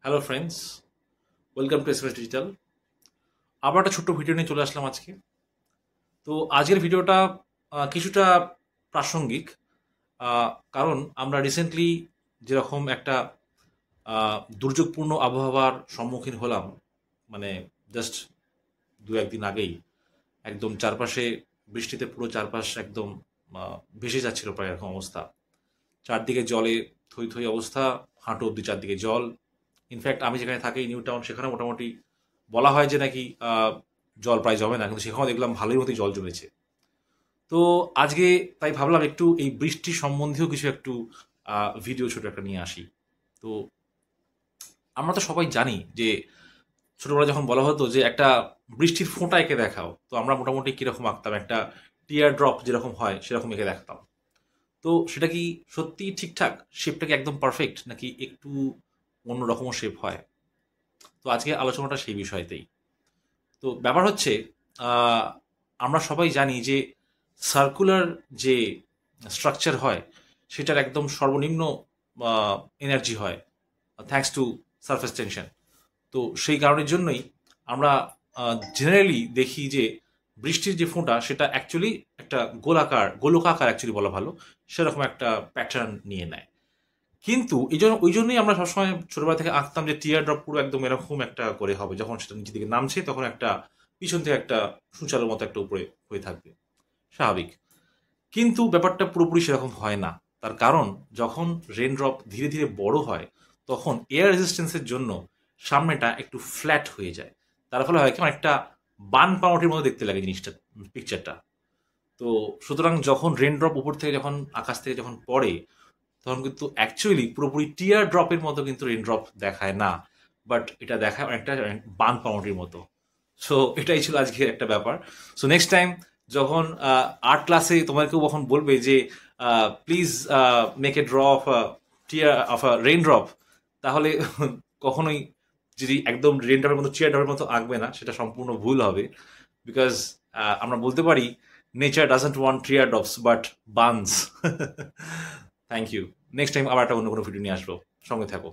Hello friends, welcome to SMS digital. আবার একটা ছোট্ট ভিডিও নিয়ে চলে আসলাম আজকে। তো আজকের ভিডিওটা কিছুটা প্রাসঙ্গিক, কারণ আমরা রিসেন্টলি যেরকম একটা দুর্যোগপূর্ণ আবহাওয়ার সম্মুখীন হলাম, মানে জাস্ট দু একদিন আগেই একদম চারপাশে বৃষ্টিতে পুরো চারপাশ একদম ভেসে যাচ্ছিল প্রায় এরকম অবস্থা। চারদিকে জলে থই থই অবস্থা, হাঁটু অব্দি চারদিকে জল। ইনফ্যাক্ট আমি যেখানে থাকি নিউ টাউন, সেখানে মোটামুটি বলা হয় যে নাকি জল প্রায় জমে না, কিন্তু সেখানেও দেখলাম ভালোই মতোই জল জমেছে। তো আজকে তাই ভাবলাম একটু এই বৃষ্টি সম্বন্ধীয় কিছু একটু ভিডিও ছোট একটা নিয়ে আসি। তো আমরা তো সবাই জানি যে ছোটবেলায় যখন বলা হতো যে একটা বৃষ্টির ফোঁটা এঁকে দেখাও, তো আমরা মোটামুটি কিরকম আঁকতাম, একটা টিয়ার ড্রপ যেরকম হয় সেরকম এঁকে দেখাতাম। তো সেটা কি সত্যি ঠিকঠাক, শেপটা কি একদম পারফেক্ট, নাকি একটু অন্যরকমও শেপ হয়? তো আজকে আলোচনাটা সেই বিষয়তেই। তো ব্যাপার হচ্ছে, আহ, আমরা সবাই জানি যে সার্কুলার যে স্ট্রাকচার হয় সেটার একদম সর্বনিম্ন এনার্জি হয় থ্যাঙ্কস টু সারফেস টেনশন। তো সেই কারণের জন্যই আমরা জেনারেলি দেখি যে বৃষ্টির যে ফোঁটা সেটা অ্যাকচুয়ালি একটা গোলকাকার অ্যাকচুয়ালি বলা ভালো, সেরকম একটা প্যাটার্ন নিয়ে নেয়। কিন্তু ওই জন্যই আমরা সবসময় ছোটবেলা থেকে আঁকতাম যে টিয়ার ড্রপ পুরো একদম এরকম একটা করে হবে, যখন সেটা নিচের দিকে নামছে তখন একটা পিছন থেকে একটা সূচালোর মতো একটা উপরে হয়ে থাকবে, স্বাভাবিক। কিন্তু ব্যাপারটা পুরোপুরি সেরকম হয় না। তার কারণ যখন রেন ড্রপ ধীরে ধীরে বড় হয়, তখন এয়ার রেজিস্ট্যান্সের জন্য সামনেটা একটু ফ্ল্যাট হয়ে যায়। তার ফলে হয় কি, একটা বান পাউরুটির মতো দেখতে লাগে জিনিসটা, পিকচারটা। তো সুতরাং যখন রেন ড্রপ উপর থেকে যখন আকাশ থেকে যখন পড়ে, তখন কিন্তু অ্যাকচুয়ালি পুরোপুরি টিয়ার ড্রপের মতো কিন্তু রেন ড্রপ দেখায় না, বাট এটা দেখায় অনেকটা বান পাউরুটির মতো। সো এটাই ছিল আজকের একটা ব্যাপার। সো নেক্সট টাইম যখন আর্ট ক্লাসে তোমাকেও কখন বলবে যে please make a draw of tear of a rain drop, তাহলে কখনোই যদি একদম রেইন ড্রপের মতো টিয়ার ড্রপের মতো আঁকবে না, সেটা সম্পূর্ণ ভুল হবে। বিকজ আমরা বলতে পারি nature doesn't want tear drops but buns. Thank you. Next time আবার একটা অন্য কোনো ভিডিও নিয়ে আসবো, সঙ্গে থাকো।